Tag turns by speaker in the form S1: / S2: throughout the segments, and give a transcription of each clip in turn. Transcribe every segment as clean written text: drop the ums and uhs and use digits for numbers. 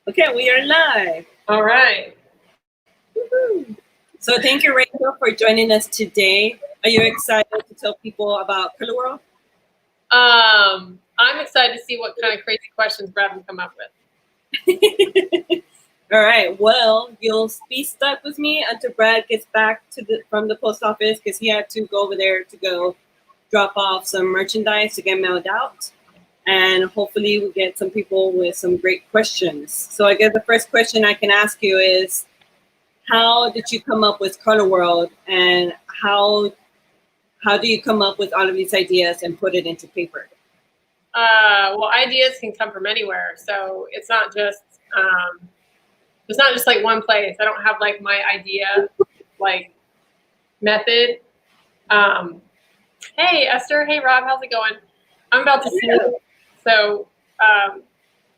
S1: Okay, we are live.
S2: All right.
S1: Woo-hoo. So thank you, Rachel, for joining us today. Are you excited to tell people about Colorworld?
S2: I'm excited to see what kind of crazy questions Brad will come up with.
S1: All right. Well, you'll be stuck with me until Brad gets back from the post office because he had to go over there to go drop off some merchandise to get mailed out. And hopefully we get some people with some great questions. So I guess the first question I can ask you is, how did you come up with Colorworld, and how do you come up with all of these ideas and put it into paper?
S2: Well, ideas can come from anywhere, so it's not just like one place. I don't have like my idea like method. Hey Esther, hey Rob, how's it going? I'm about to sneeze, so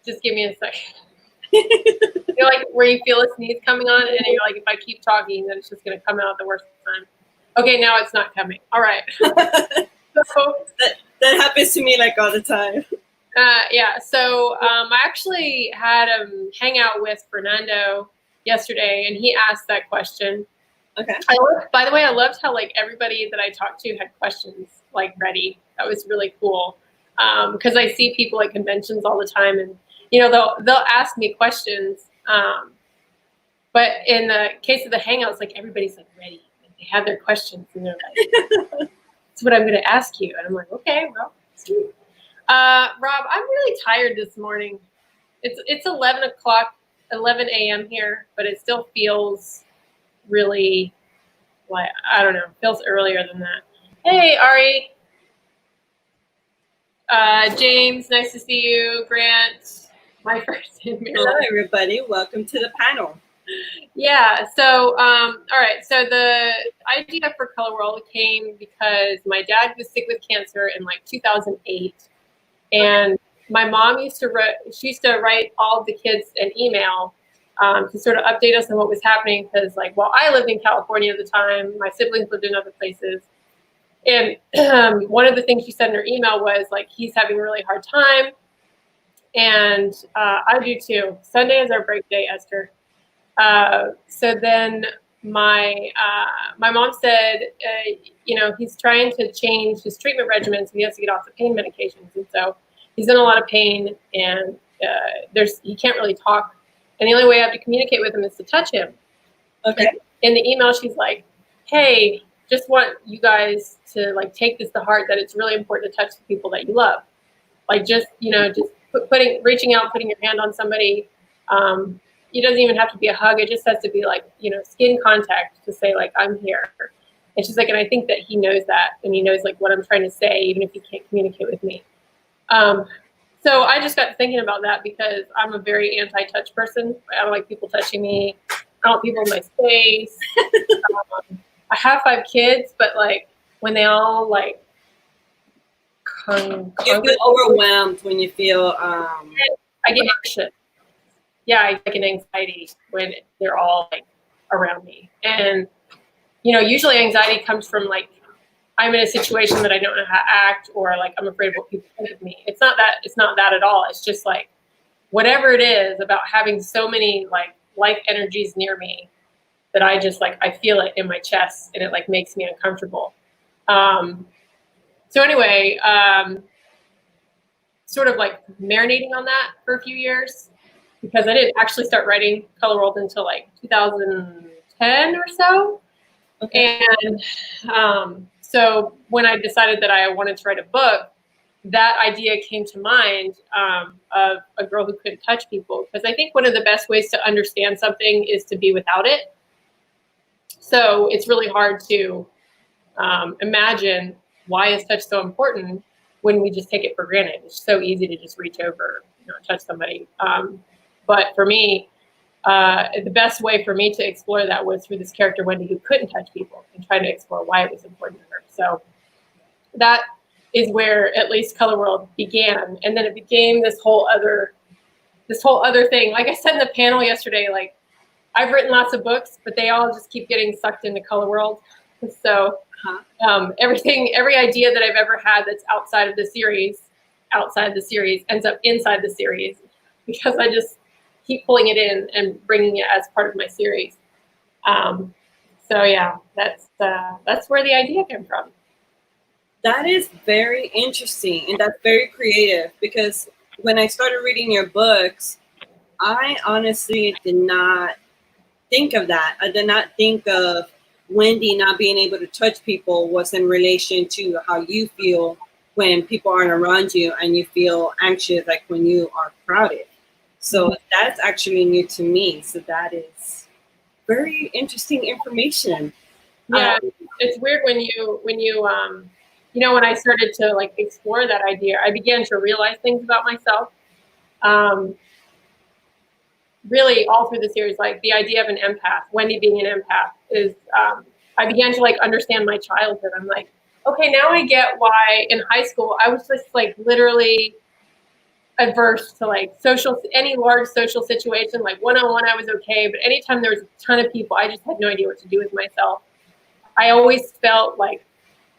S2: just give me a second. You're like where you feel a sneeze coming on, and you're like, if I keep talking, then it's just going to come out at the worst time. Okay, now it's not coming. All right.
S1: So that happens to me like all the time.
S2: Yeah. So I actually had a hangout with Fernando yesterday, and he asked that question.
S1: Okay.
S2: By the way, I loved how like everybody that I talked to had questions like ready. That was really cool. Because I see people at conventions all the time, and they'll ask me questions. But in the case of the hangouts, like everybody's like ready. Like, they have their questions, and they're like, "That's what I'm going to ask you." And I'm like, "Okay, well, sweet." Rob, I'm really tired this morning. It's 11 a.m. here, but it still feels really like, I don't know, feels earlier than that. Hey, Ari. James, nice to see you. Grant, my first name.
S1: Hello, everybody. Welcome to the panel.
S2: Yeah. So, all right. So the idea for Colorworld came because my dad was sick with cancer in like 2008, and my mom used to write all the kids an email to sort of update us on what was happening, because like while I lived in California at the time, my siblings lived in other places. And one of the things she said in her email was like, he's having a really hard time. And I do too. Sunday is our break day, Esther. So then my mom said, he's trying to change his treatment regimen, so he has to get off the pain medications. And so he's in a lot of pain, and he can't really talk. And the only way I have to communicate with him is to touch him.
S1: Okay.
S2: And in the email, she's like, hey, just want you guys to like take this to heart, that it's really important to touch the people that you love. Like just reaching out, putting your hand on somebody. It doesn't even have to be a hug. It just has to be like, skin contact to say like, I'm here. And she's like, and I think that he knows that, and he knows like what I'm trying to say, even if he can't communicate with me. So I just got thinking about that because I'm a very anti-touch person. I don't like people touching me. I don't want people in my space. I have 5 kids, but like when they all like
S1: you feel overwhelmed when you feel
S2: I get anxious. Yeah, I get an anxiety when they're all like around me. And usually anxiety comes from like I'm in a situation that I don't know how to act, or like I'm afraid of what people think of me. It's not that at all. It's just like whatever it is about having so many like life energies near me that I just like, I feel it in my chest, and it like makes me uncomfortable. So anyway, sort of like marinating on that for a few years, because I didn't actually start writing Colorworld until like 2010 or so. Okay. And so when I decided that I wanted to write a book, that idea came to mind of a girl who couldn't touch people, because I think one of the best ways to understand something is to be without it. So it's really hard to imagine why is touch so important when we just take it for granted. It's so easy to just reach over, touch somebody. But for me, the best way for me to explore that was through this character, Wendy, who couldn't touch people, and try to explore why it was important to her. So that is where at least Colorworld began. And then it became this whole other thing. Like I said in the panel yesterday, like I've written lots of books, but they all just keep getting sucked into Colorworld. So every idea that I've ever had that's outside the series ends up inside the series, because keep pulling it in and bringing it as part of my series. So yeah, that's where the idea came from.
S1: That is very interesting, and that's very creative, because when I started reading your books, I honestly did not think of that. I did not think of Wendy not being able to touch people was in relation to how you feel when people aren't around you and you feel anxious, like when you are crowded. So that's actually new to me. So that is very interesting information.
S2: Yeah, it's weird when you when I started to like explore that idea, I began to realize things about myself. Really, all through the series, like the idea of an empath, Wendy being an empath, is I began to like understand my childhood. I'm like, okay, now I get why in high school I was just like literally adverse to like any large social situation. Like one-on-one I was okay, but anytime there was a ton of people, I just had no idea what to do with myself. I always felt like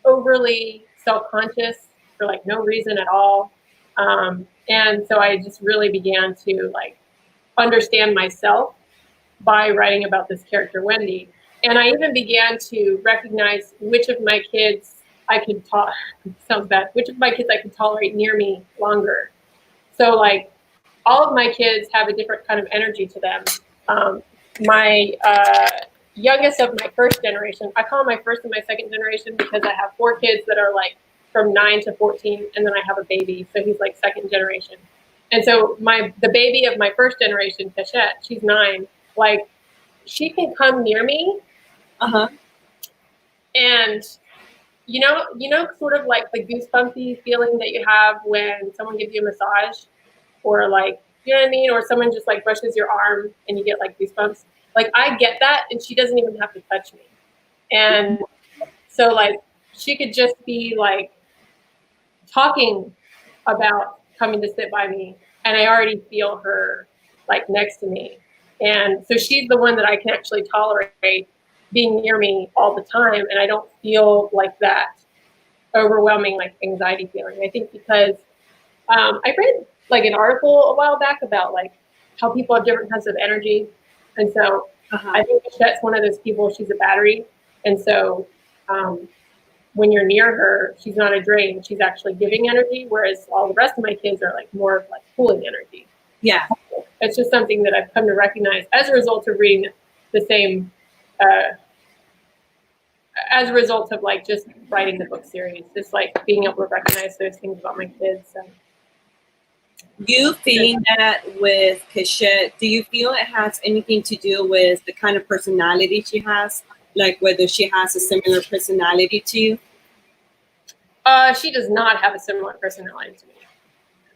S2: overly self-conscious for like no reason at all. And so I just really began to like understand myself by writing about this character, Wendy. And I even began to recognize which of my kids I could sounds bad, which of my kids I could tolerate near me longer. So like all of my kids have a different kind of energy to them. My youngest of my first generation, I call them my first and my second generation because I have 4 kids that are like from 9 to 14, and then I have a baby, so he's like second generation. And so the baby of my first generation, Cachette, she's 9, like she can come near me. And you know, sort of like the goosebumpy feeling that you have when someone gives you a massage, or like, you know what I mean? Or someone just like brushes your arm and you get like goosebumps. Like I get that, and she doesn't even have to touch me. And so like she could just be like talking about coming to sit by me, and I already feel her like next to me. And so she's the one that I can actually tolerate being near me all the time, and I don't feel like that overwhelming like anxiety feeling. I think because I read like an article a while back about like how people have different kinds of energy, and so I think Cachette's one of those people. She's a battery, and so when you're near her, she's not a drain. She's actually giving energy, whereas all the rest of my kids are like more of like pulling energy.
S1: Yeah,
S2: it's just something that I've come to recognize as a result of reading the same. As a result of like just writing the book series, just like being able to recognize those things about my kids. So.
S1: You feeling that with Cachette, do you feel it has anything to do with the kind of personality she has? Like whether she has a similar personality to you?
S2: She does not have a similar personality to me.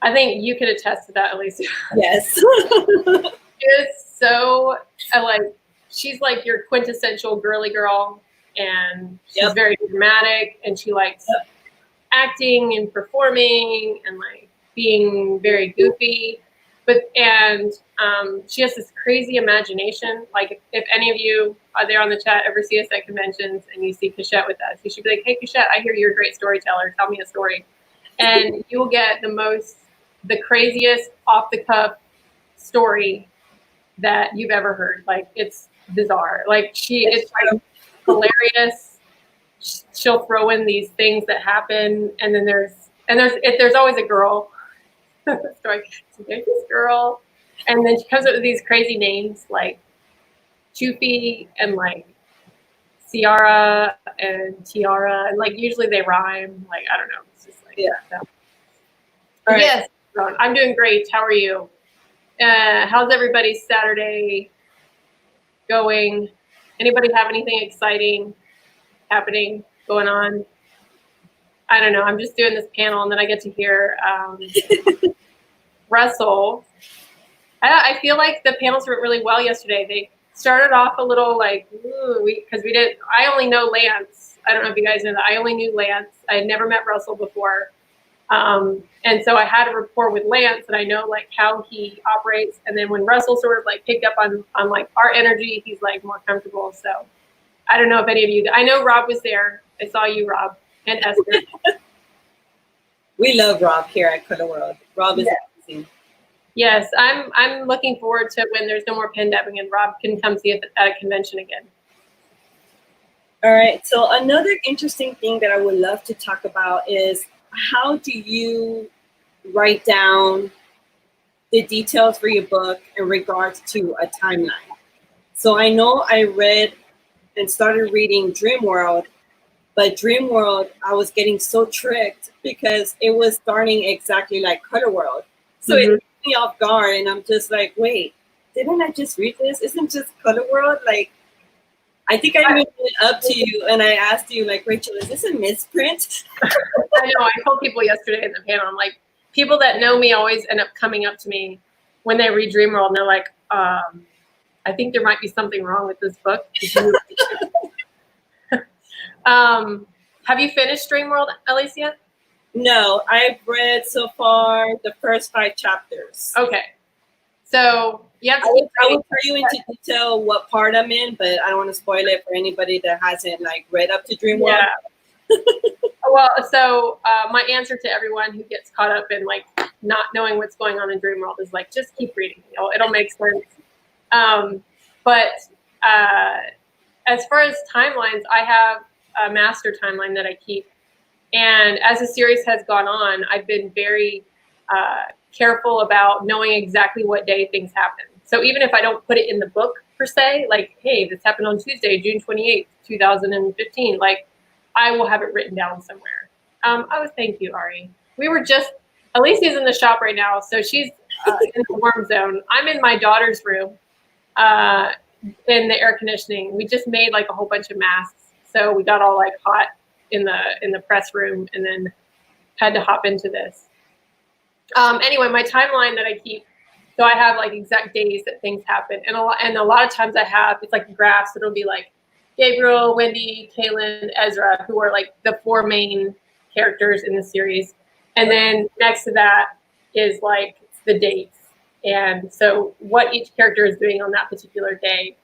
S2: I think you could attest to that, Alicia.
S1: Yes.
S2: It's so, she's like your quintessential girly girl, and she's very dramatic, and she likes acting and performing and like being very goofy, and she has this crazy imagination. Like if any of you are there on the chat ever see us at conventions and you see Cachette with us, you should be like, hey Cachette, I hear you're a great storyteller, tell me a story. And you will get the craziest off the cuff story that you've ever heard. Like it's bizarre. Like it's like hilarious. She'll throw in these things that happen, and then there's always a girl. Story. So there's this girl, and then she comes up with these crazy names like Choofy and like Ciara and Tiara, and like usually they rhyme. Like I don't know. It's just like so. Right. Yes, I'm doing great. How are you? How's everybody's Saturday going? Anybody have anything exciting happening, going on? I don't know. I'm just doing this panel, and then I get to hear Russell. I feel like the panels went really well yesterday. They started off a little like, because I only know Lance. I don't know if you guys know that. I only knew Lance. I had never met Russell before. And so I had a rapport with Lance, and I know like how he operates. And then when Russell sort of like picked up on like our energy, he's like more comfortable. So I don't know if any of you, I know Rob was there. I saw you, Rob, and Esther.
S1: We love Rob here at Colorworld. Rob is amazing.
S2: Yes, I'm looking forward to when there's no more pandemic and Rob can come see it at a convention again.
S1: All right. So another interesting thing that I would love to talk about is how do you write down the details for your book in regards to a timeline? So I know I read and started reading Dreamworld, but Dreamworld, I was getting so tricked because it was starting exactly like Colorworld. So it took me off guard, and I'm just like, wait, didn't I just read this? Isn't just Colorworld? Like, I think I moved it up to you, and I asked you, like, Rachel, is this a misprint?
S2: I know. I told people yesterday in the panel, I'm like, people that know me always end up coming up to me when they read Dreamworld, and they're like, I think there might be something wrong with this book. Have you finished Dreamworld, Alicia?
S1: No, I've read so far the first 5 chapters.
S2: Okay. So you have to
S1: I will tell you into detail what part I'm in, but I don't want to spoil it for anybody that hasn't like read up to Dreamworld.
S2: Yeah. Well, so my answer to everyone who gets caught up in like not knowing what's going on in Dreamworld is like, just keep reading. It'll make sense. But as far as timelines, I have a master timeline that I keep. And as the series has gone on, I've been very careful about knowing exactly what day things happen. So even if I don't put it in the book per se, like, hey, this happened on Tuesday, June 28th, 2015, like I will have it written down somewhere. Thank you, Ari. We were just, Alicia's in the shop right now, so she's in the warm zone. I'm in my daughter's room in the air conditioning. We just made like a whole bunch of masks. So we got all like hot in the press room and then had to hop into this. Anyway, my timeline that I keep, so I have like exact days that things happen. And a lot of times it's like graphs. It'll be like Gabriel, Wendy, Kaylin, Ezra, who are like the 4 main characters in the series. And then next to that is like the dates. And so what each character is doing on that particular day,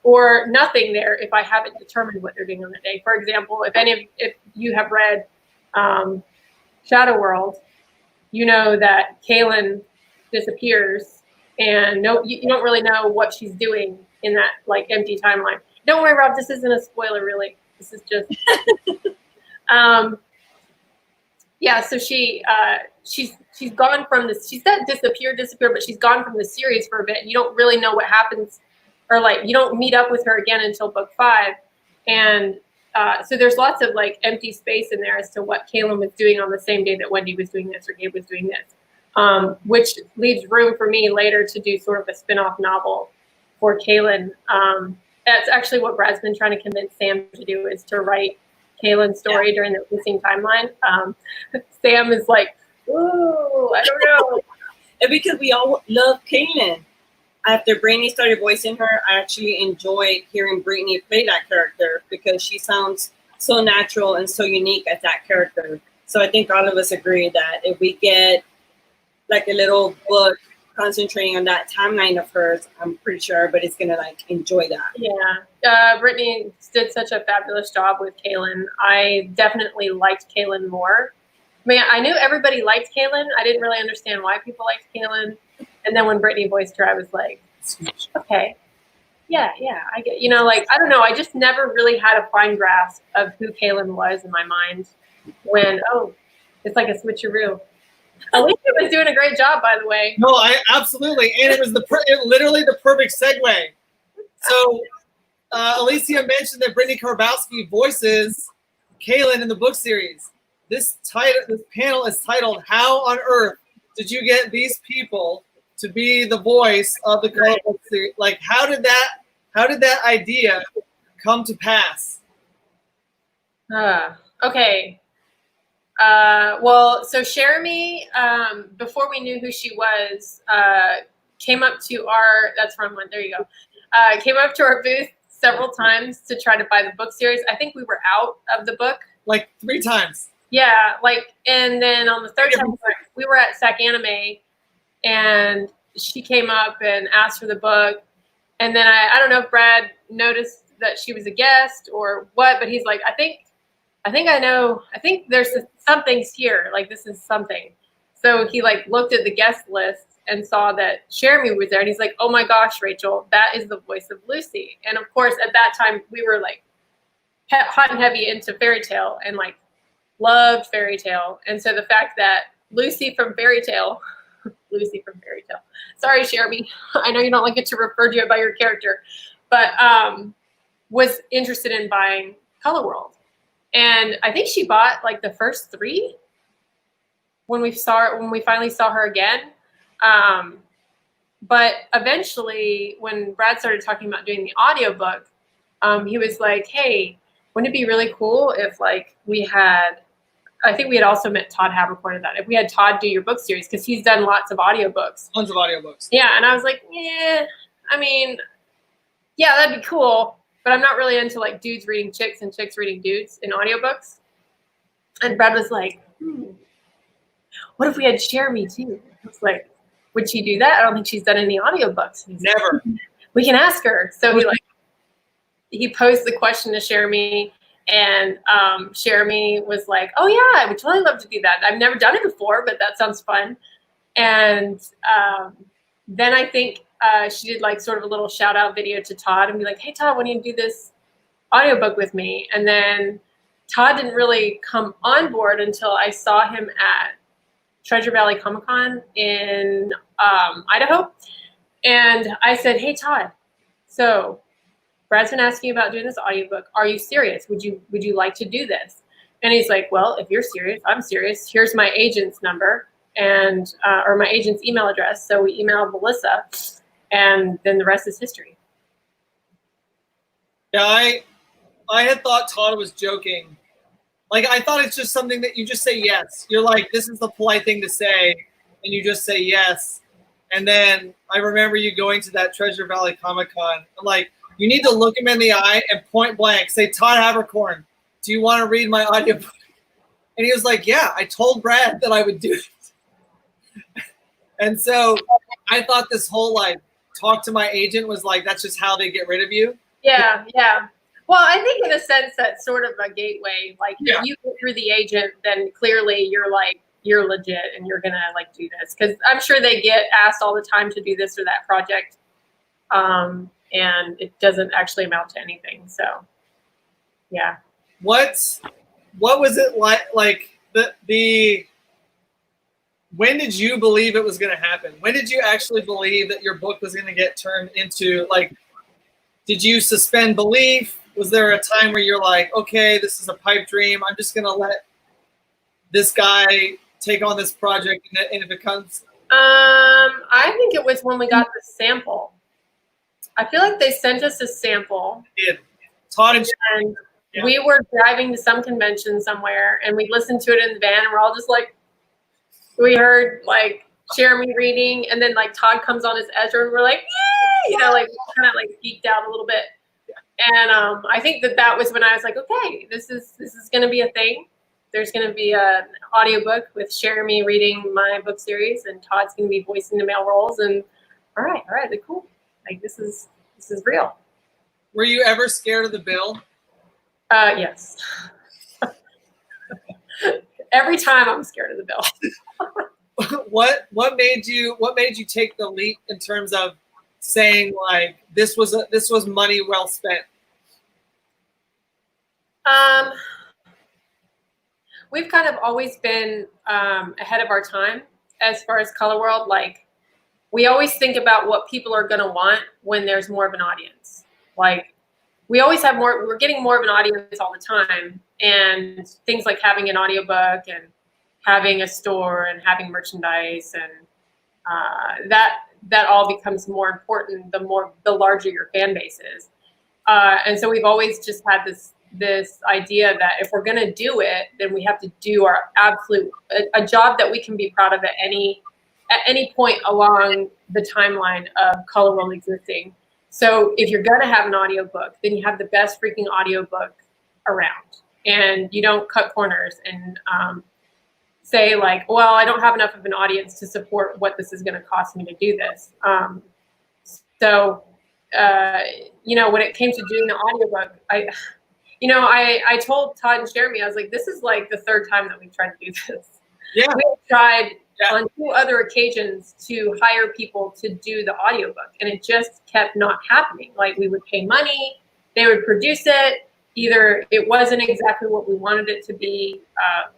S2: or nothing there if I haven't determined what they're doing on that day. For example, if you have read Shadow World, you know that Kaylin disappears and you don't really know what she's doing in that like empty timeline. Don't worry, Rob, this isn't a spoiler really. This is just yeah, so she's gone from this, she's not disappeared, but she's gone from the series for a bit. You don't really know what happens, or like you don't meet up with her again until book 5. And so there's lots of like empty space in there as to what Kaylin was doing on the same day that Wendy was doing this or Gabe was doing this, which leaves room for me later to do sort of a spin-off novel for Kaylin. That's actually what Brad's been trying to convince Sam to do, is to write Kaylin's story during the missing timeline. Sam is like, ooh, I don't know.
S1: And because we all love Kaylin. After Brittany started voicing her, I actually enjoyed hearing Brittany play that character because she sounds so natural and so unique as that character. So I think all of us agree that if we get like a little book concentrating on that timeline of hers, I'm pretty sure everybody's gonna like enjoy that.
S2: Yeah, Brittany did such a fabulous job with Kaylin. I definitely liked Kaylin more. I mean, I knew everybody liked Kaylin. I didn't really understand why people liked Kaylin. And then when Brittany voiced her, I was like, okay, yeah, I get, like, I don't know. I just never really had a fine grasp of who Kaylin was in my mind when, it's like a switcheroo. Alicia was doing a great job, by the way.
S3: No, absolutely. And it was literally the perfect segue. So Alicia mentioned that Brittany Karbowski voices Kaylin in the book series. This panel is titled, How on Earth Did You Get These People to Be the Voice of the Colorworld series? Like, how did that idea come to pass?
S2: Okay. Well, so Cherami, before we knew who she was, came up to that's wrong one, there you go. Came up to our booth several times to try to buy the book series. I think we were out of the book.
S3: Like 3 times.
S2: Yeah, and then on the 3rd time, we were at SAC Anime, and she came up and asked for the book. And then I don't know if Brad noticed that she was a guest or what, but he's like, I think I know. I think there's something's here. Like, this is something. So he like looked at the guest list and saw that Cherami was there, and he's like, "Oh my gosh, Rachel, that is the voice of Lucy." And of course, at that time, we were like hot and heavy into fairy tale and like loved fairy tale. And so the fact that Lucy from fairy tale, sorry, Cherami, I know you don't like it to refer to it by your character, but was interested in buying Colorworld. And I think she bought like the first 3 when we finally saw her again. But eventually, when Brad started talking about doing the audiobook, he was like, "Hey, wouldn't it be really cool if like we had," I think we had also met Todd Havercorn at that, if we had Todd do your book series, because he's done lots of audiobooks.
S3: Tons of audiobooks.
S2: Yeah, and I was like, yeah, I mean, yeah, that'd be cool, but I'm not really into like dudes reading chicks and chicks reading dudes in audiobooks. And Brad was like, what if we had Cherami too? I was like, would she do that? I don't think she's done any audiobooks.
S3: Never.
S2: Like, we can ask her. So he posed the question to Cherami, and Cherami was like, "Oh yeah, I would totally love to do that. I've never done it before, but that sounds fun." And then I think she did like sort of a little shout out video to Todd and be like, "Hey Todd, why don't you do this audiobook with me?" And then Todd didn't really come on board until I saw him at Treasure Valley Comic-Con in Idaho. And I said, "Hey Todd, so Brad's been asking about doing this audiobook. Are you serious? Would you like to do this?" And he's like, "Well, if you're serious, I'm serious. Here's my agent's number and or my agent's email address." So we emailed Melissa, and then the rest is history.
S3: Yeah, I had thought Todd was joking. Like, I thought it's just something that you just say yes. You're like, this is the polite thing to say, and you just say yes. And then I remember you going to that Treasure Valley Comic-Con. I'm like, you need to look him in the eye and point blank say, "Todd Havercorn, do you want to read my audiobook?" And he was like, "Yeah, I told Brad that I would do it." And so I thought this whole like talk to my agent was like, that's just how they get rid of you.
S2: Yeah, yeah. Well, I think in a sense that's sort of a gateway. Like if you go through the agent, then clearly you're like, you're legit and you're gonna like do this. Because I'm sure they get asked all the time to do this or that project. And it doesn't actually amount to anything. So yeah.
S3: What was it like the when did you believe it was going to happen? When did you actually believe that your book was going to get turned into, like, did you suspend belief? Was there a time where you're like, okay, this is a pipe dream, I'm just going to let this guy take on this project, and if it comes?
S2: I think it was when we got the sample. I feel like they sent us a sample.
S3: They did. Todd
S2: and we were driving to some convention somewhere, and we listened to it in the van, and we're all just like, we heard like Cherami reading, and then like Todd comes on as Ezra, and we're like, yay! You know, like kind of like geeked out a little bit. And I think that was when I was like, okay, this is going to be a thing. There's going to be an audiobook with Cherami reading my book series, and Todd's going to be voicing the male roles. And all right, they're cool. Like this is real.
S3: Were you ever scared of the bill?
S2: Yes. Every time I'm scared of the bill.
S3: What made you take the leap in terms of saying like this was money well spent?
S2: We've kind of always been ahead of our time as far as Colorworld. Like we always think about what people are going to want when there's more of an audience. Like we always have more, we're getting more of an audience all the time. And things like having an audiobook and having a store and having merchandise and that all becomes more important the larger your fan base is. And so we've always just had this idea that if we're going to do it, then we have to do our absolute, a job that we can be proud of at any point along the timeline of Colorworld existing. So if you're going to have an audiobook, then you have the best freaking audiobook around. And you don't cut corners and say like, well, I don't have enough of an audience to support what this is going to cost me to do this. You know, when it came to doing the audiobook, I told Todd and Cherami, I was like, this is like the third time that we've tried to do this.
S3: Yeah.
S2: We've tried on 2 other occasions to hire people to do the audiobook, and it just kept not happening. Like, we would pay money, they would produce it, either it wasn't exactly what we wanted it to be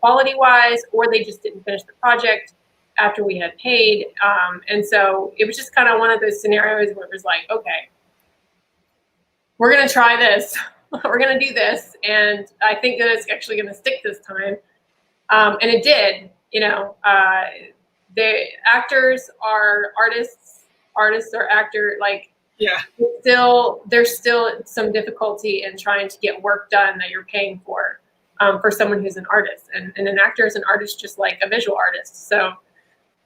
S2: quality-wise, or they just didn't finish the project after we had paid. And so it was just kind of one of those scenarios where it was like, okay, we're going to try this. We're going to do this. And I think that it's actually going to stick this time. And it did. You know, the actors are artists are actor, like, there's still some difficulty in trying to get work done that you're paying for someone who's an artist, and an actor is an artist just like a visual artist. So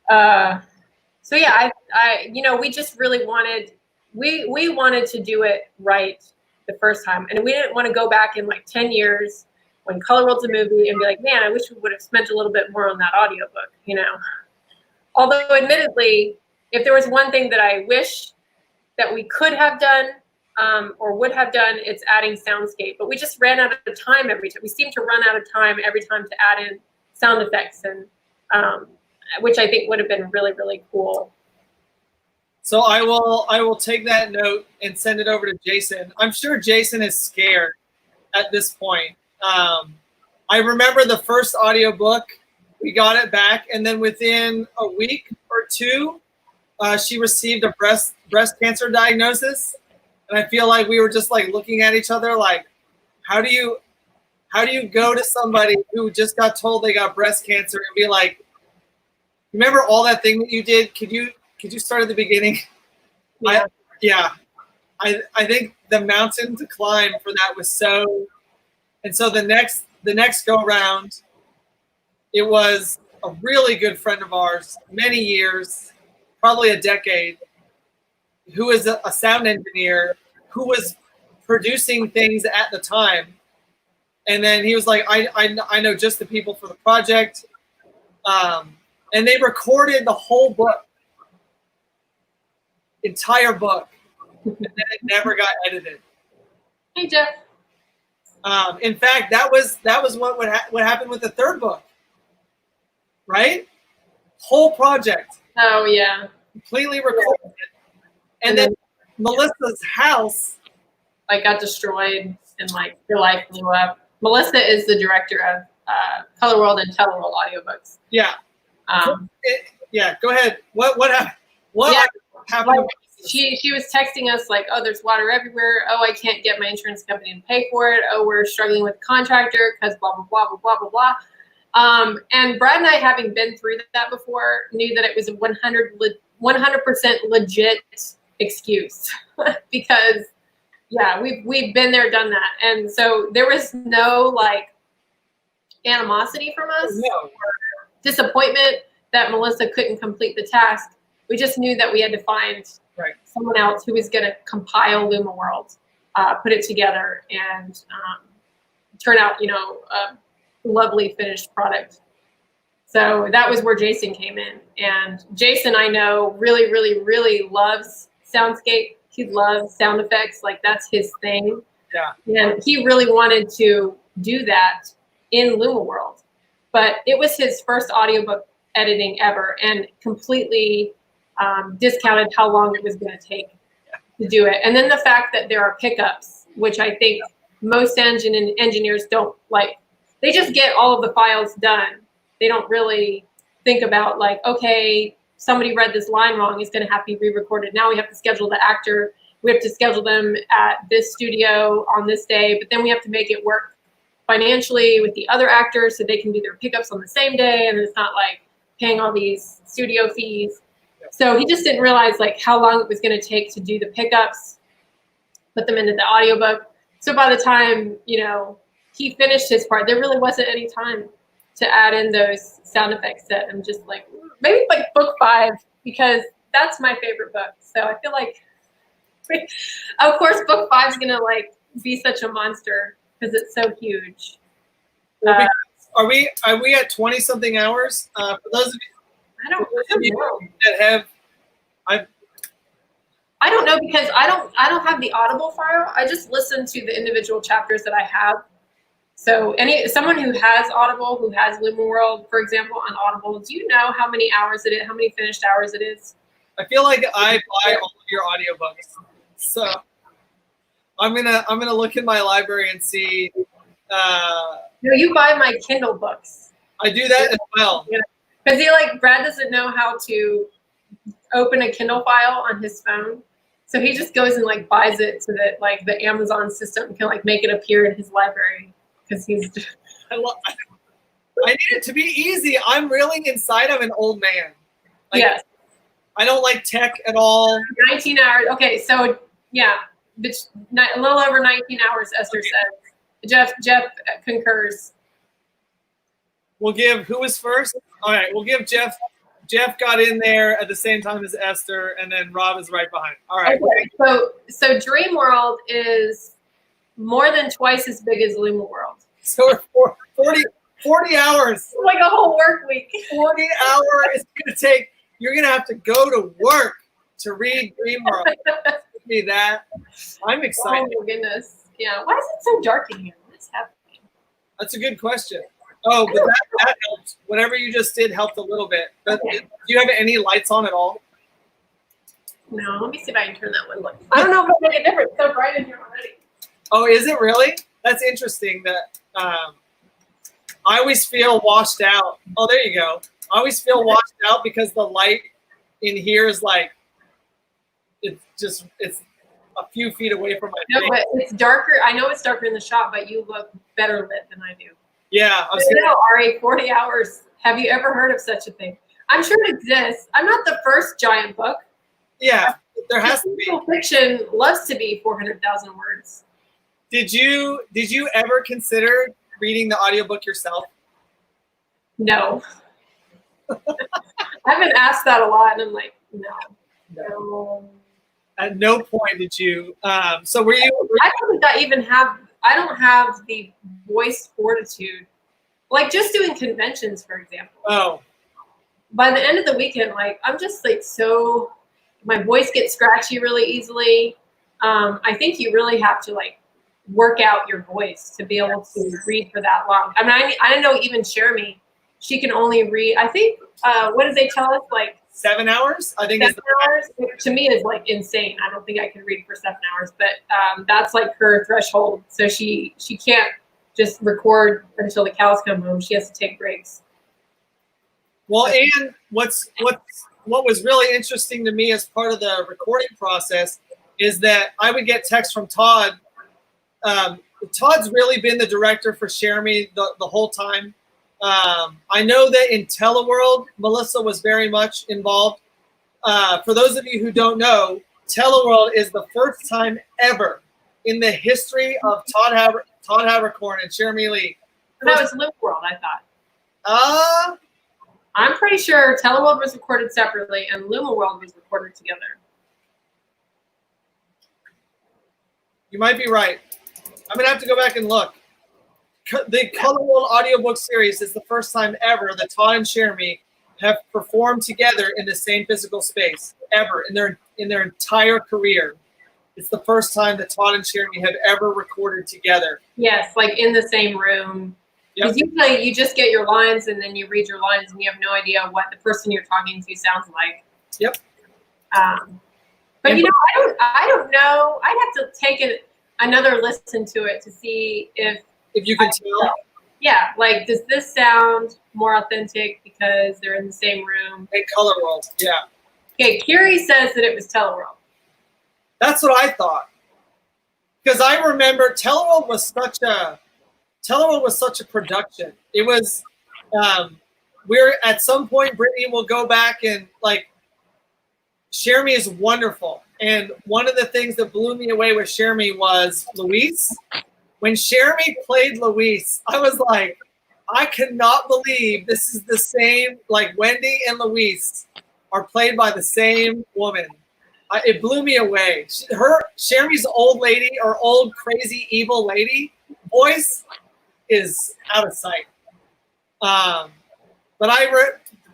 S2: yeah, I you know, we just really wanted, we wanted to do it right the first time, and we didn't want to go back in like 10 years when Colorworld's a movie and be like, man, I wish we would have spent a little bit more on that audiobook, you know. Although admittedly, if there was one thing that I wish that we could have done or would have done, it's adding soundscape. But we just ran out of time every time. We seem to run out of time every time to add in sound effects, and which I think would have been really, really cool.
S3: So I will take that note and send it over to Jason. I'm sure Jason is scared at this point. I remember the first audiobook, we got it back, and then within a week or two, she received a breast cancer diagnosis, and I feel like we were just like looking at each other like, how do you go to somebody who just got told they got breast cancer and be like, remember all that thing that you did? Could you start at the beginning?
S2: Yeah.
S3: I think the mountain to climb for that was so, and so the next go round, it was a really good friend of ours, many years, probably a decade, who is a sound engineer who was producing things at the time. And then he was like, I know just the people for the project. And they recorded the whole book, entire book, and then it never got edited.
S2: Hey, Jeff.
S3: In fact, that was what happened with the third book, right? Whole project.
S2: Oh yeah.
S3: Completely recorded. And then Melissa's house
S2: like got destroyed and like her life blew up. Melissa is the director of Colorworld and Teleworld audiobooks.
S3: Yeah. Go ahead. What happened? Happened?
S2: Like, she was texting us like, oh, there's water everywhere. Oh, I can't get my insurance company to pay for it. Oh, we're struggling with a contractor because blah, blah, blah, blah, blah, blah, blah. And Brad and I, having been through that before, knew that it was a 100% legit excuse because, yeah, we've been there, done that. And so there was no like animosity from us or disappointment that Melissa couldn't complete the task. We just knew that we had to find someone else who was going to compile LumaWorld, put it together, and turn out, you know, a lovely finished product. So that was where Jason came in. And Jason, I know, really, really, really loves soundscape. He loves sound effects. Like, that's his thing. Yeah. And he really wanted to do that in LumaWorld. But it was his first audiobook editing ever, and completely discounted how long it was going to take to do it. And then the fact that there are pickups, which I think most engineers don't like. They just get all of the files done. They don't really think about like, okay, somebody read this line wrong. It's going to have to be re-recorded. Now we have to schedule the actor. We have to schedule them at this studio on this day, but then we have to make it work financially with the other actors so they can do their pickups on the same day. And it's not like paying all these studio fees. So he just didn't realize like how long it was going to take to do the pickups, put them into the audiobook. So by the time, you know, he finished his part, there really wasn't any time to add in those sound effects that I'm just like, maybe like book 5, because that's my favorite book. So I feel like, of course, book 5 is going to like be such a monster because it's so huge.
S3: Are we at 20 something hours? For those of you,
S2: I don't know.
S3: That have,
S2: I don't know, because I don't have the Audible file. I just listen to the individual chapters that I have. So someone who has Audible, who has LumaWorld, for example, on Audible, do you know how many finished hours it is?
S3: I feel like I buy all of your audiobooks. So I'm gonna look in my library and see.
S2: No, you buy my Kindle books.
S3: I do that as well.
S2: Because Brad doesn't know how to open a Kindle file on his phone. So he just goes and buys it so that the Amazon system can make it appear in his library. Because he's
S3: I need it to be easy. I'm really inside of an old man.
S2: Yes.
S3: I don't like tech at all.
S2: 19 hours. Okay, so yeah, a little over 19 hours, Esther says. Jeff concurs.
S3: We'll give, who was first? All right, we'll give Jeff. Jeff got in there at the same time as Esther, and then Rob is right behind. All right.
S2: Okay, so DreamWorld is more than twice as big as LumaWorld.
S3: So 40 hours.
S2: Like a whole work week.
S3: 40 hours it's going to take. You're going to have to go to work to read DreamWorld. Give me that. I'm excited.
S2: Oh, my goodness. Yeah. Why is it so dark in here? What's happening?
S3: That's a good question. Oh, but that helped. Whatever you just did helped a little bit. But
S2: Okay.
S3: do you have any lights on at all?
S2: No, let me see if I can turn that one. I don't know if it'll make a difference. It's so bright in here already.
S3: Oh, is it really? That's interesting. That I always feel washed out. Oh, there you go. I always feel washed out because the light in here is it's a few feet away from my
S2: No,
S3: face.
S2: but it's darker. I know it's darker in the shop, but you look better lit than I do.
S3: Yeah,
S2: Ari, 40 hours. Have you ever heard of such a thing? I'm sure it exists. I'm not the first giant book.
S3: yeah, there has to be.
S2: Fiction loves to be 400,000 words.
S3: Did you ever consider reading the audiobook yourself?
S2: No. I've been asked that a lot, and I'm like, no.
S3: At no point did you. So were you?
S2: I don't think I don't have the voice fortitude. Just doing conventions, for example.
S3: Oh.
S2: By the end of the weekend, I'm just so, my voice gets scratchy really easily. I think you really have to work out your voice to be able to read for that long. I mean, I know even Cherami, she can only read, I think, what did they tell us?
S3: 7 hours? I think
S2: 7 hours, which to me is insane. I don't think I can read for 7 hours, but that's her threshold. So she can't just record until the cows come home. She has to take breaks.
S3: Well, and what was really interesting to me as part of the recording process is that I would get texts from Todd. Todd's really been the director for Cherami the whole time. I know that in Teleworld, Melissa was very much involved. For those of you who don't know, Teleworld is the first time ever in the history of Todd Havercorn and Cherami Lee.
S2: That was LumaWorld, I thought. I'm pretty sure Teleworld was recorded separately and LumaWorld was recorded together.
S3: You might be right. I'm gonna have to go back and look. The Colorworld audiobook series is the first time ever that Todd and Cherami have performed together in the same physical space ever in their entire career. It's the first time that Todd and Cherami have ever recorded together.
S2: Yes, in the same room.
S3: Yep.
S2: Because usually you just get your lines and then you read your lines and you have no idea what the person you're talking to sounds like.
S3: Yep.
S2: But I don't know. I'd have to take another listen to it to see if
S3: you can tell.
S2: Yeah, does this sound more authentic because they're in the same room?
S3: In Colorworld, yeah.
S2: Okay, Kiri says that it was Teleworld.
S3: That's what I thought. Because I remember Teleworld was such a production. It was we're at some point Brittany will go back and Cherami is wonderful. And one of the things that blew me away with Cherami was Louise. When Cherami played Louise, I was like, I cannot believe this is the same, Wendy and Louise are played by the same woman. It blew me away. Cherami's old lady or old crazy evil lady voice is out of sight. But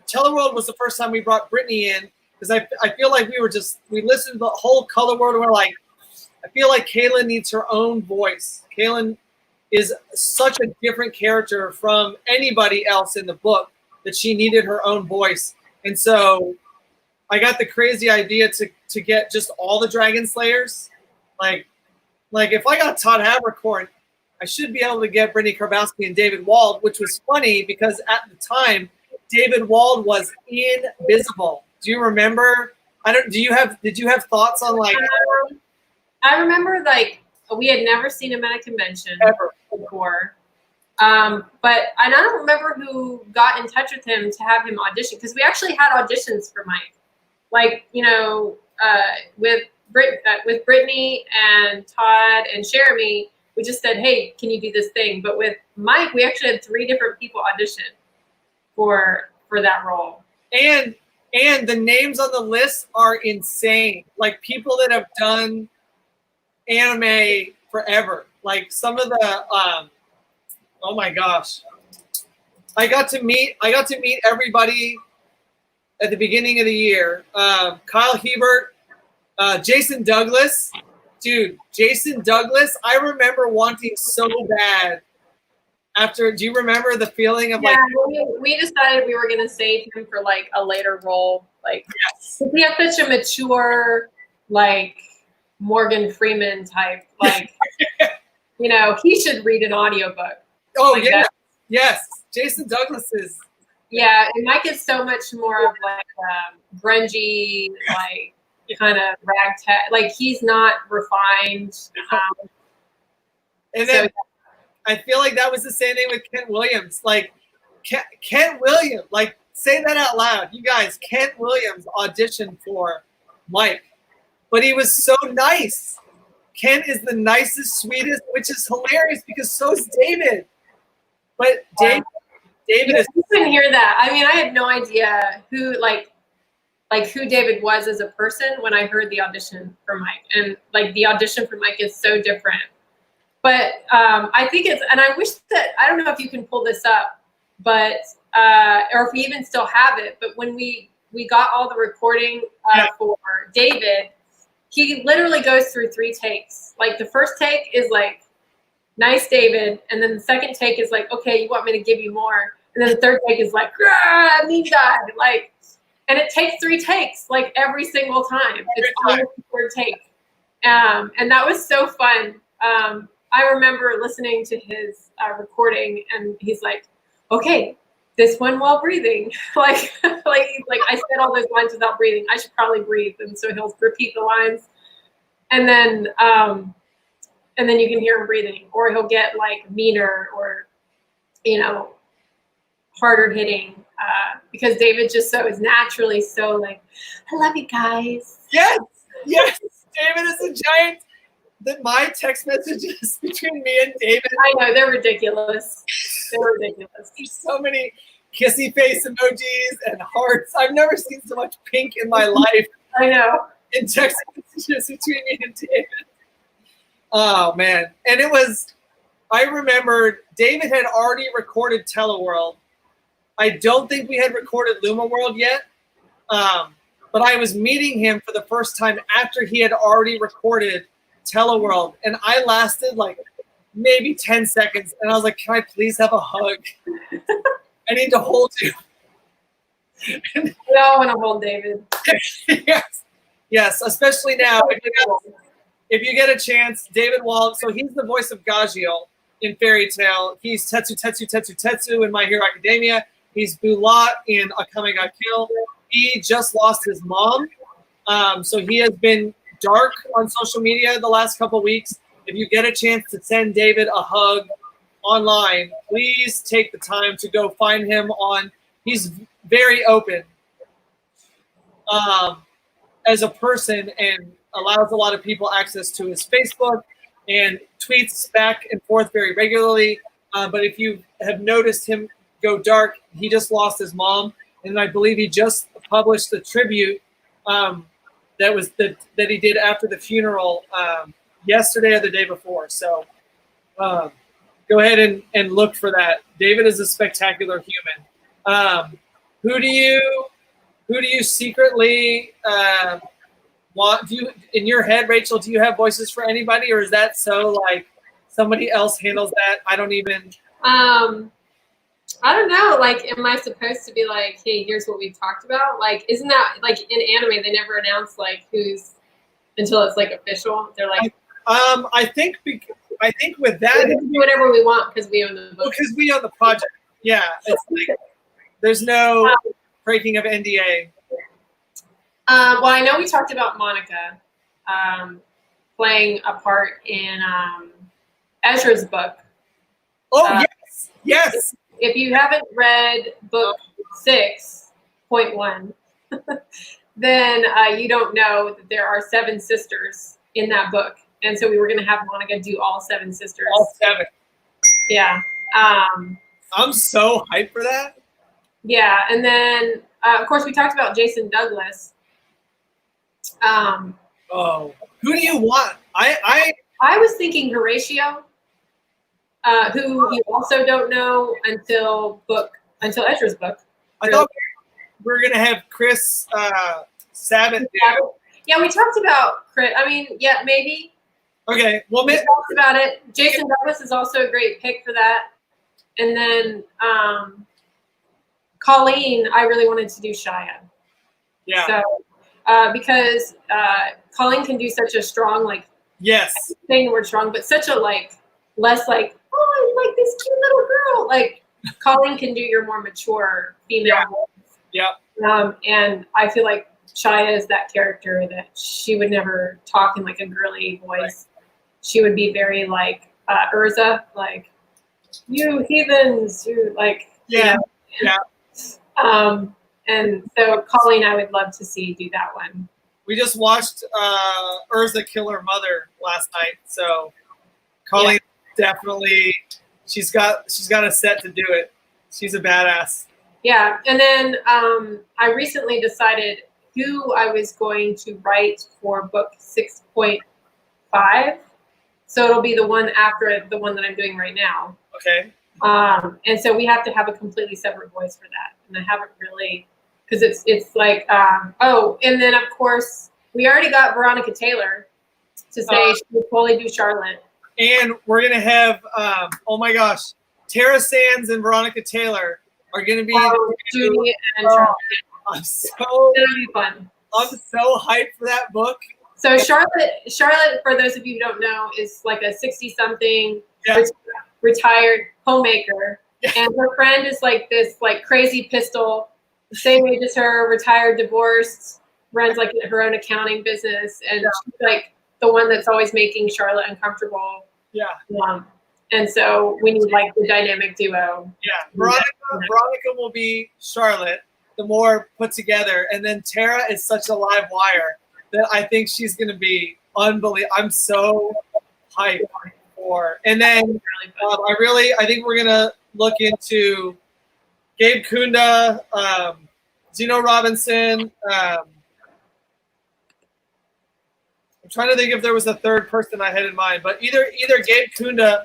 S3: Teleworld was the first time we brought Brittany in because I feel like we listened to the whole Colorworld and we're like, I feel like Kaylin needs her own voice. Kaylin is such a different character from anybody else in the book that she needed her own voice. And so I got the crazy idea to get just all the Dragon Slayers. Like if I got Todd Habercorn, I should be able to get Brittany Karbowski and Davidwald, which was funny because at the time, Davidwald was invisible. Do you remember? Did you have thoughts on like?
S2: I remember like we had never seen him at a convention
S3: Ever.
S2: before. But I don't remember who got in touch with him to have him audition, because we actually had auditions for Mike. Like, you know, with Brittany and Todd and Cherami, we just said, hey, can you do this thing? But with Mike, we actually had 3 different people audition for that role.
S3: And the names on the list are insane. Like people that have done anime forever. Like some of the oh my gosh. I got to meet everybody at the beginning of the year. Kyle Hebert, Jason Douglas. Dude, Jason Douglas, I remember wanting so bad after, do you remember the feeling of like?
S2: Yeah, we decided we were going to save him for like a later role. Like, yes. He had such a mature, like Morgan Freeman type, like, you know, he should read an audiobook.
S3: Oh,
S2: like
S3: yeah.
S2: That.
S3: Yes. Jason Douglas is.
S2: Yeah, and Mike is so much more of like grungy, like kind of ragtag. Like he's not refined.
S3: And then I feel like that was the same thing with Kent Williams. Like Kent Williams, like say that out loud. You guys, Kent Williams auditioned for Mike, but he was so nice. Kent is the nicest, sweetest, which is hilarious because so is David. But David is.
S2: You couldn't hear that. I mean, I had no idea who who David was as a person when I heard the audition for Mike, and like the audition for Mike is so different. But I think it's, and I wish that, I don't know if you can pull this up, but or if we even still have it. But when we got all the recording for David, he literally goes through 3 takes. Like the first take is like, nice, David. And then the second take is like, okay, you want me to give you more. And then the third take is like, me God. Like, and it takes 3 takes, like every single time. It's always the 3rd take. And that was so fun. I remember listening to his recording and he's like, okay, this one while breathing. like I said all those lines without breathing. I should probably breathe. And so he'll repeat the lines. And then you can hear him breathing, or he'll get like meaner or, you know, harder hitting, because David just is naturally so like, I love you guys.
S3: Yes. David is a giant. My text messages between me and David.
S2: I know, they're ridiculous.
S3: There's so many kissy face emojis and hearts. I've never seen so much pink in my life.
S2: I know.
S3: In text messages between me and David. Oh, man. And I remembered David had already recorded Teleworld. I don't think we had recorded Luma World yet. But I was meeting him for the first time after he had already recorded Teleworld. And I lasted like maybe 10 seconds. And I was like, can I please have a hug? I need to hold you.
S2: We all want to hold David.
S3: Yes, especially now. If you get a chance, Davidwald, so he's the voice of Gajiel in Fairy Tail. He's Tetsu in My Hero Academia. He's Bulat in Akame ga Kill. He just lost his mom. So he has been dark on social media the last couple of weeks. If you get a chance to send David a hug online, please take the time to go find him he's very open as a person and allows a lot of people access to his Facebook and tweets back and forth very regularly. But if you have noticed him go dark, he just lost his mom. And I believe he just published the tribute that he did after the funeral yesterday or the day before. So go ahead and look for that. David is a spectacular human. Who do you secretly want? In your head, Rachel, do you have voices for anybody, or is that so like somebody else handles that. I don't even.
S2: I don't know. Like, am I supposed to be like, hey, here's what we've talked about? Like, isn't that like in anime? They never announce like who's until it's like official. They're like,
S3: I think with that,
S2: we can do whatever we want because we own the book.
S3: Because we own the project. Yeah, it's like there's no breaking of NDA.
S2: Well, I know we talked about Monica playing a part in Ezra's book.
S3: Oh, yes.
S2: If you haven't read book 6.1, then you don't know that there are 7 sisters in that book. And so we were going to have Monica do all 7 sisters.
S3: All 7.
S2: Yeah.
S3: I'm so hyped for that.
S2: Yeah. And then, of course, we talked about Jason Douglas.
S3: Who do you want? I
S2: was thinking Horatio. Who you also don't know until Ezra's book.
S3: I thought we were gonna have Chris Sabat.
S2: Yeah, we talked about Chris. I mean, yeah, maybe.
S3: Okay, well,
S2: we talked about it. Jason Douglas is also a great pick for that. And then Colleen, I really wanted to do Shia.
S3: Yeah.
S2: So because Colleen can do such a strong
S3: yes,
S2: saying the word strong, but such a less oh, I like this cute little girl. Like, Colleen can do your more mature female voice.
S3: Yeah.
S2: And I feel like Shia is that character that she would never talk in like a girly voice. Right. She would be very like Urza, like, you heathens, you like.
S3: Yeah.
S2: You know? Yeah. And so Colleen, I would love to see do that one.
S3: We just watched Urza kill her mother last night, so Colleen. Yeah. Definitely, she's got a set to do it. She's a badass.
S2: Yeah, and then I recently decided who I was going to write for book 6.5. So it'll be the one after the one that I'm doing right now.
S3: Okay.
S2: And so we have to have a completely separate voice for that, and I haven't really, because it's like and then of course we already got Veronica Taylor to say she would totally do Charlotte.
S3: And we're going to have, oh my gosh, Tara Sands and Veronica Taylor are going to be.
S2: Judy and Charlotte.
S3: I'm so,
S2: it'll be fun.
S3: I'm so hyped for that book.
S2: So Charlotte, for those of you who don't know, is like a 60-something retired homemaker. Yeah. And her friend is like this like crazy pistol, same age as her, retired, divorced, runs like her own accounting business. And she's like the one that's always making Charlotte uncomfortable.
S3: Yeah.
S2: And so we need like the dynamic duo.
S3: Yeah. Veronica will be Charlotte, the more put together. And then Tara is such a live wire that I think she's going to be unbelievable. I'm so hyped for. And then I think we're going to look into Gabe Kunda, Zeno Robinson, I'm trying to think if there was a third person I had in mind, but either Gabe Kunda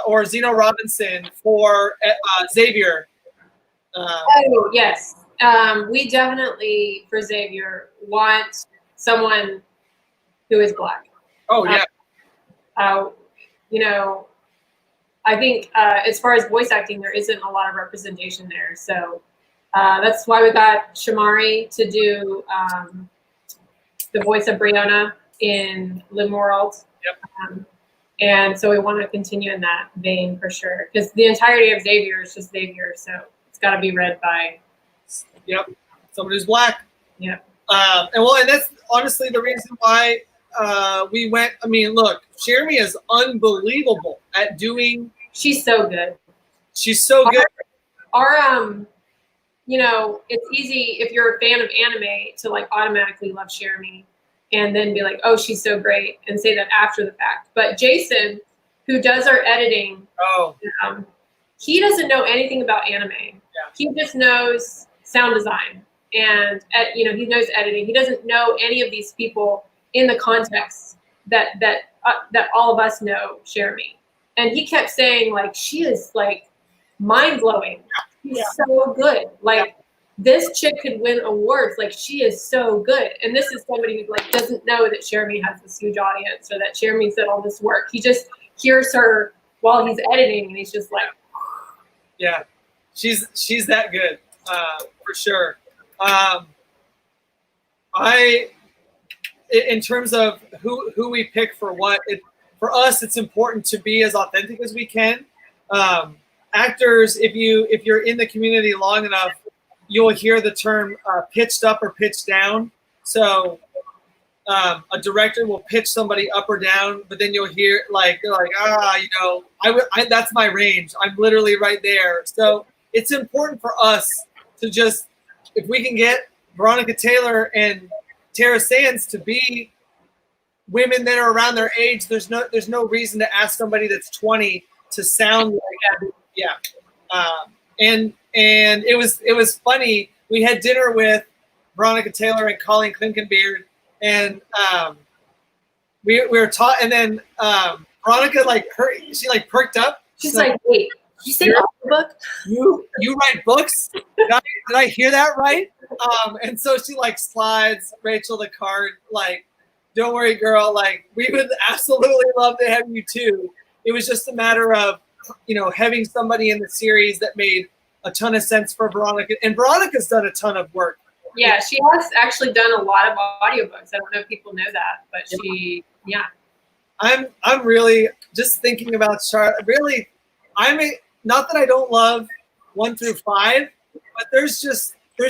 S3: or Zeno Robinson for Xavier.
S2: Oh, yes. We definitely, for Xavier, want someone who is Black.
S3: Oh, yeah.
S2: I think as far as voice acting, there isn't a lot of representation there. So that's why we got Shamari to do the voice of Brianna in Limworld.
S3: Yep.
S2: And so we want to continue in that vein for sure, because the entirety of Xavier is just Xavier, so it's got to be read by.
S3: Yep, someone who's Black.
S2: Yep.
S3: And that's honestly the reason why we went. I mean, look, Cherami is unbelievable at doing.
S2: She's so good.
S3: She's so good.
S2: It's easy if you're a fan of anime to like automatically love Cherami and then be like, oh, she's so great, and say that after the fact. But Jason, who does our editing, he doesn't know anything about anime. Yeah. He just knows sound design and he knows editing. He doesn't know any of these people in the context that all of us know Cherami. And he kept saying like, she is like mind blowing. She's so good. Like this chick could win awards. Like she is so good. And this is somebody who like doesn't know that Cherami has this huge audience or that Cherami did all this work. hears her while he's editing, and he's just like,
S3: yeah, she's that good, for sure. In terms of who we pick for what, for us, it's important to be as authentic as we can. Actors, if you're in the community long enough, you'll hear the term pitched up or pitched down. So a director will pitch somebody up or down, but then you'll hear they're like, that's my range. I'm literally right there. So it's important for us to just, if we can get Veronica Taylor and Tara Sands to be women that are around their age, there's no reason to ask somebody that's 20 to sound like and it was funny. We had dinner with Veronica Taylor and Colleen Klinkenbeard, and we were taught, and then Veronica she perked up.
S2: She's like, wait, did you say audiobook?
S3: You write books? Did I hear that right? And so she slides Rachel the card, don't worry, girl, we would absolutely love to have you too. It was just a matter of, having somebody in the series that made a ton of sense for Veronica. And Veronica's done a ton of work.
S2: Yeah, she has actually done a lot of audiobooks. I don't know if people know that, but yeah.
S3: I'm really just thinking about Charlotte. Really, not that I don't love 1 through 5, but there's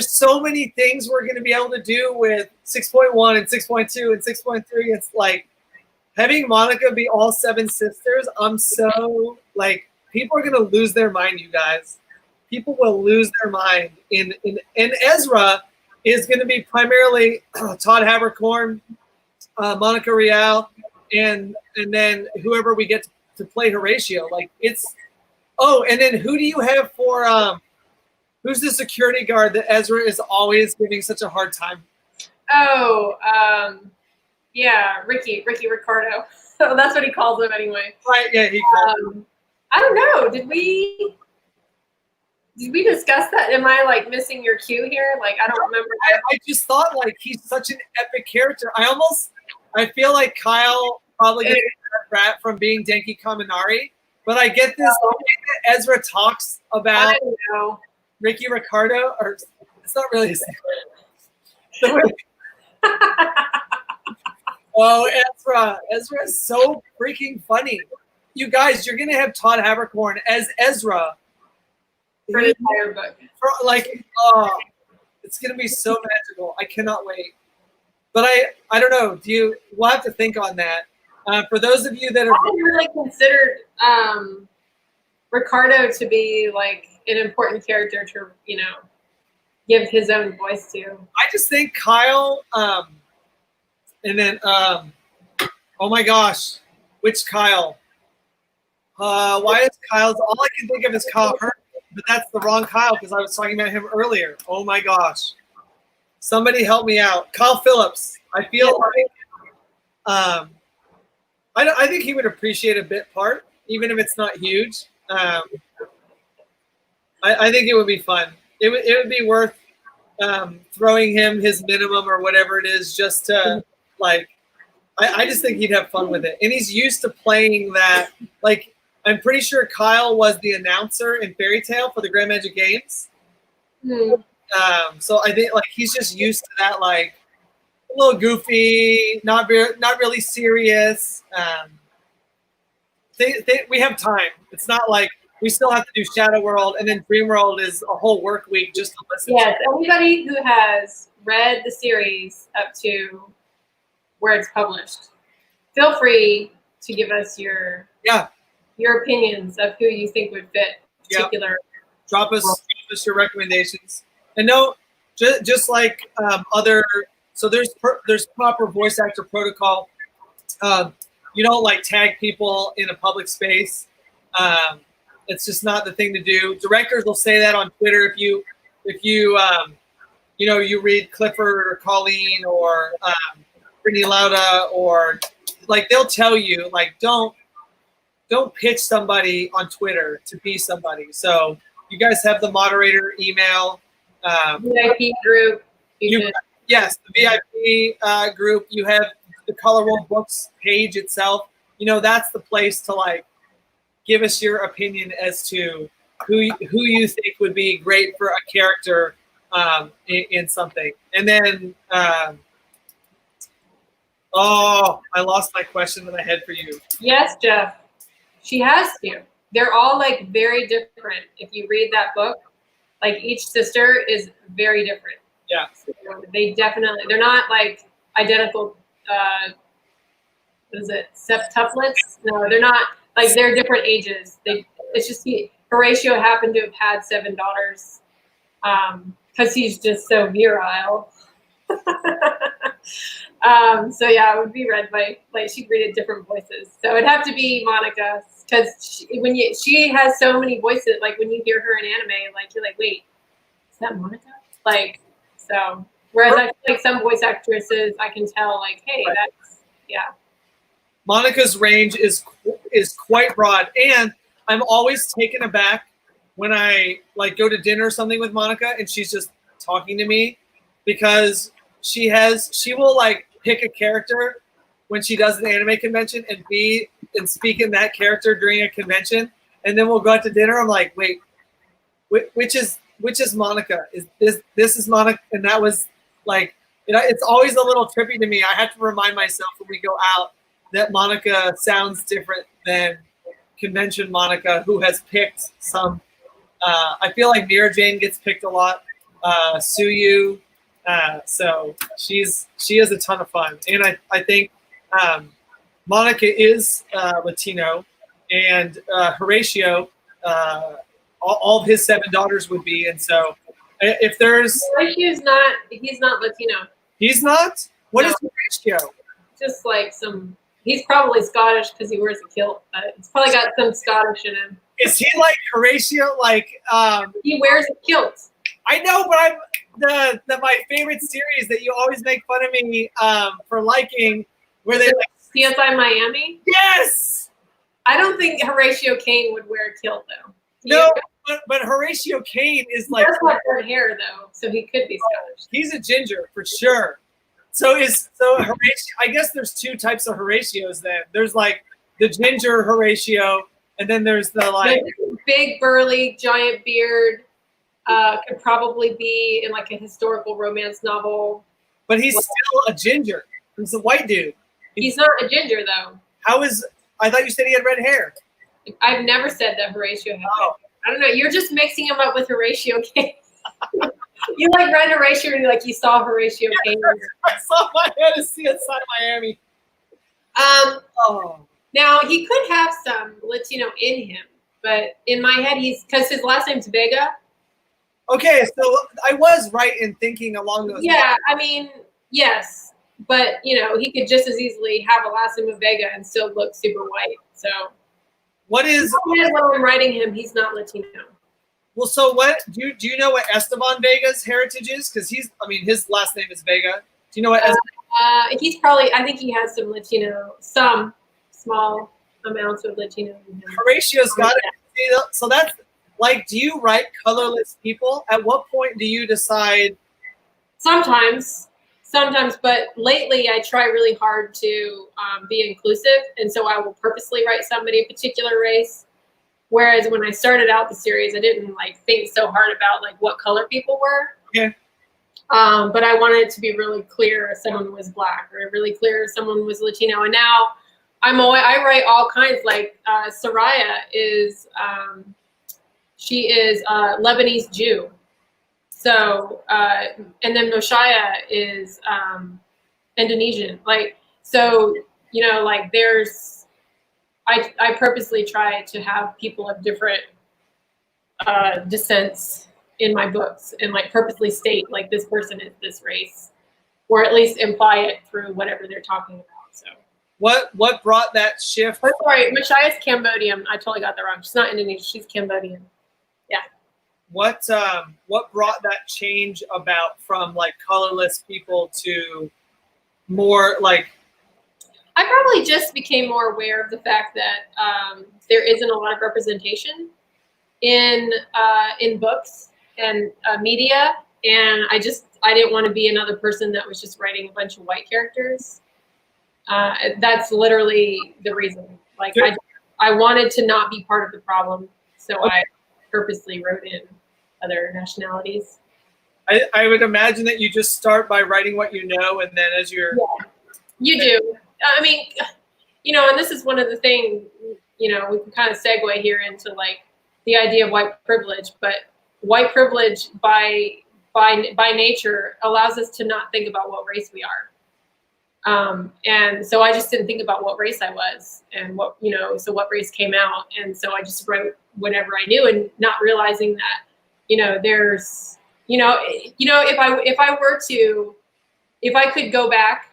S3: so many things we're going to be able to do with 6.1 and 6.2 and 6.3. It's having Monica be all 7 sisters. I'm so people are going to lose their mind, you guys. People will lose their mind. And Ezra is going to be primarily Todd Habercorn, Monica Rial, and then whoever we get to play Horatio. And then who do you have for who's the security guard that Ezra is always giving such a hard time?
S2: Yeah, Ricky Ricardo. So that's what he calls him anyway.
S3: Right, yeah, he calls him.
S2: I don't know. Did we discuss that? Am I missing your cue here? I don't remember.
S3: I just thought he's such an epic character. I feel like Kyle probably gets a rat from being Denki Kaminari, but I get this that Ezra talks about
S2: I don't know.
S3: Ricky Ricardo, or it's not really his name. Oh, Ezra is so freaking funny. You guys, you're gonna have Todd Habercorn as Ezra
S2: For the entire book.
S3: It's gonna be so magical. I cannot wait. But I don't know. We'll have to think on that. For those of you that are,
S2: I hadn't really considered Ricardo to be an important character to give his own voice to.
S3: I just think Kyle, and then oh my gosh, which Kyle? Why is Kyle's? All I can think of is Kyle Hurt, but that's the wrong Kyle because I was talking about him earlier. Oh my gosh, somebody help me out. Kyle Phillips. I feel I think he would appreciate a bit part, even if it's not huge. I think it would be fun. It would be worth throwing him his minimum or whatever it is, just to I just think he'd have fun with it, and he's used to playing that. I'm pretty sure Kyle was the announcer in Fairy Tale for the Grand Magic Games.
S2: Mm.
S3: So I think he's just used to that, a little goofy, not really serious. We have time. It's not we still have to do Shadow World, and then Dream World is a whole work week just to listen.
S2: Yes, anybody who has read the series up to where it's published, feel free to give us your opinions of who you think would fit particular.
S3: Drop us your recommendations, and no, just like other. So there's proper voice actor protocol. You don't tag people in a public space. It's just not the thing to do. Directors will say that on Twitter. If you you read Clifford or Colleen or Brittany Lauda, or they'll tell you don't pitch somebody on Twitter to be somebody. So you guys have the moderator email.
S2: VIP group.
S3: Yes, the VIP group. You have the Colorworld Books page itself. that's the place to like give us your opinion as to who you think would be great for a character in something. And then, I lost my question that I had for you.
S2: Yes, Jeff. She has to. They're all like very different. If you read that book, like each sister is very different.
S3: Yeah.
S2: So they're not like identical, what is it, septuplets? No, they're not, like they're different ages. It's just Horatio happened to have had 7 daughters because he's just so virile. So yeah, it would be read by, like, she'd read it different voices. So it'd have to be Monica, because she has so many voices. Like when you hear her in anime, like you're like, wait, is that Monica? Like, so. Whereas I feel like some voice actresses, I can tell, like, hey, that's, yeah.
S3: Monica's range is quite broad, and I'm always taken aback when I like go to dinner or something with Monica and she's just talking to me, because she will like pick a character when she does an anime convention and speak in that character during a convention, and then we'll go out to dinner. I'm like, wait, which is Monica? This is Monica? And that was like, it's always a little trippy to me. I have to remind myself when we go out that Monica sounds different than convention Monica, who has picked some. I feel like Mira Jane gets picked a lot. Suyu. So she is a ton of fun, and I think Monica is Latino, and Horatio, all of his 7 daughters would be, and so if there's
S2: Horatio's not, he's not Latino.
S3: He's not. What
S2: No.
S3: is Horatio?
S2: Just like some, he's probably Scottish because he wears a kilt, but it's probably got some Scottish in him.
S3: Is he like Horatio? Like
S2: He wears a kilt.
S3: I know, but I'm my favorite series that you always make fun of me for liking, where they like,
S2: CSI Miami?
S3: yes.
S2: I don't think Horatio Kane would wear a kilt though.
S3: No, but Horatio Kane is
S2: He
S3: like,
S2: does have red hair though, so he could be Scottish.
S3: he's a ginger for sure. So Horatio, I guess there's 2 types of Horatios then. There's like the ginger Horatio, and then there's the like
S2: big burly giant beard. Could probably be in like a historical romance novel.
S3: but he's still a ginger. He's a white dude.
S2: He's not a ginger though.
S3: I thought you said he had red hair.
S2: I've never said that Horatio had.
S3: Oh.
S2: I don't know. You're just mixing him up with Horatio Kane. You like read Horatio and like you saw Horatio Kane.
S3: I saw my head as CSI Miami.
S2: Now he could have some Latino in him, but in my head because his last name's Vega.
S3: Okay, so I was right in thinking along those lines.
S2: Yeah, I mean, yes, but he could just as easily have a last name of Vega and still look super white. So
S3: What is
S2: when I'm writing him, he's not Latino.
S3: well? So what do you know what Esteban Vega's heritage is? Because his last name is Vega. Do you know what?
S2: He's probably. I think he has some Latino, some small amounts of Latino in him.
S3: Horatio's got it. So that's like, do you write colorless people? At what point do you decide?
S2: Sometimes, but lately I try really hard to be inclusive, and so I will purposely write somebody a particular race. Whereas when I started out the series, I didn't like think so hard about like what color people were.
S3: Okay.
S2: But I wanted it to be really clear if someone was Black, or really clear if someone was Latino. And now I write all kinds. Like Soraya is, she is Lebanese Jew. So, and then Moshaya is Indonesian. Like, so, like there's, I purposely try to have people of different descents in my books, and like purposely state like this person is this race, or at least imply it through whatever they're talking about. So
S3: What brought that shift?
S2: oh, sorry, Mashaya's Cambodian. I totally got that wrong. She's not Indonesian. She's Cambodian. Yeah.
S3: What brought that change about from like colorless people to more like?
S2: I probably just became more aware of the fact that there isn't a lot of representation in books and media, and I didn't want to be another person that was just writing a bunch of white characters. That's literally the reason. Like, I wanted to not be part of the problem, so I purposely wrote in other nationalities.
S3: I would imagine that you just start by writing what you know, and then as you're...
S2: Yeah, you do. I mean, you know, and this is one of the things, you know, we can kind of segue here into like the idea of white privilege, but white privilege by nature allows us to not think about what race we are. And so I just didn't think about what race I was and what, you know, so what race came out. And so I just wrote whatever I knew, and not realizing that, you know, there's, if I could go back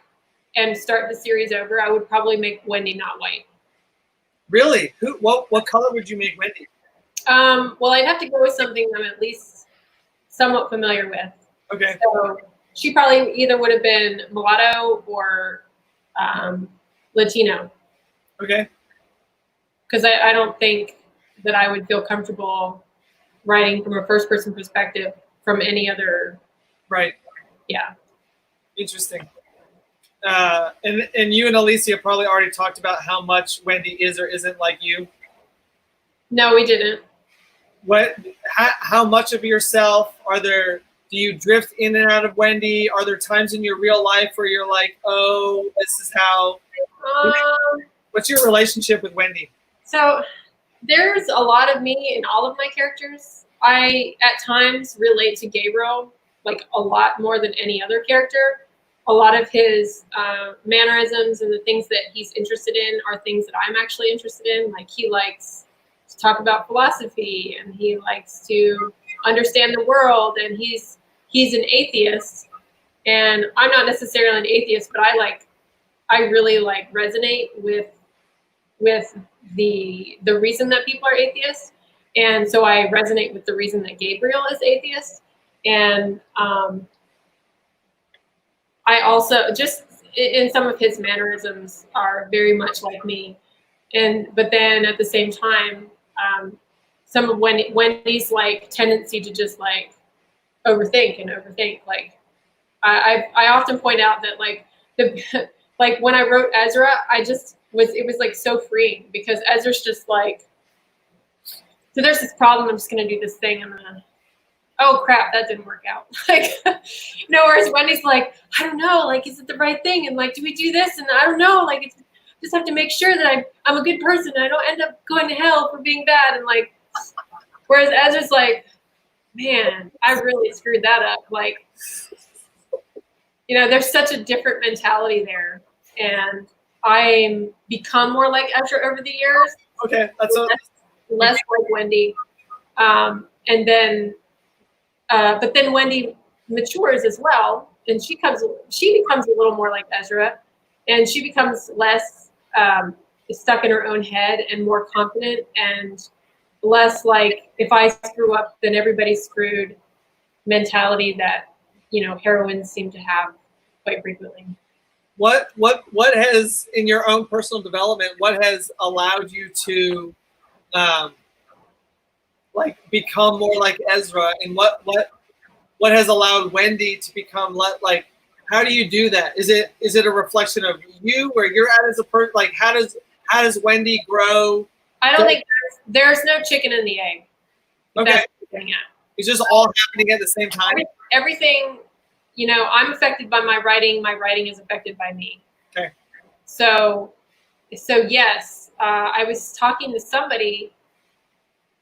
S2: and start the series over, I would probably make Wendy not white.
S3: Really? What color would you make Wendy?
S2: Well, I'd have to go with something I'm at least somewhat familiar with.
S3: Okay.
S2: So she probably either would have been mulatto or Latino.
S3: Okay.
S2: Because I don't think that I would feel comfortable writing from a first-person perspective from any other.
S3: Right.
S2: Yeah.
S3: Interesting. And you and Alicia probably already talked about how much Wendy is or isn't like you.
S2: No, we didn't.
S3: How much of yourself do you drift in and out of Wendy? Are there times in your real life where you're like, oh, this is how? What's your relationship with Wendy?
S2: So there's a lot of me in all of my characters. I, at times, relate to Gabriel like a lot more than any other character. A lot of his mannerisms and the things that he's interested in are things that I'm actually interested in. Like, he likes to talk about philosophy, and he likes to understand the world, and he's an atheist, and I'm not necessarily an atheist, but I really like resonate with the reason that people are atheists, and so I resonate with the reason that Gabriel is atheist, and I also, just in some of his mannerisms, are very much like me, but then at the same time, some of Wendy's like tendency to just like overthink. Like, I often point out that like like when I wrote Ezra, it was like so freeing, because Ezra's just like, so there's this problem, I'm just gonna do this thing, oh crap, that didn't work out. Like, no, whereas Wendy's like, I don't know, like, is it the right thing? And like, do we do this? And I don't know, like, just have to make sure that I'm a good person and I don't end up going to hell for being bad. And like, whereas Ezra's like, man, I really screwed that up. Like, you know, there's such a different mentality there. And I'm become more like Ezra over the years.
S3: Okay,
S2: less like Wendy. And then, but then Wendy matures as well, and she becomes a little more like Ezra, and she becomes less stuck in her own head and more confident, and less like, if I screw up, then everybody's screwed mentality that, you know, heroines seem to have quite frequently.
S3: What has, in your own personal development, what has allowed you to like become more like Ezra, and what has allowed Wendy to become like, how do you do that? Is it a reflection of you, where you're at as a person? Like, how does Wendy grow?
S2: I don't think there's no chicken in the egg.
S3: Okay.
S2: That's what you're getting at.
S3: It's just all happening at the same time.
S2: Everything, you know, I'm affected by my writing. My writing is affected by me.
S3: Okay.
S2: So yes, I was talking to somebody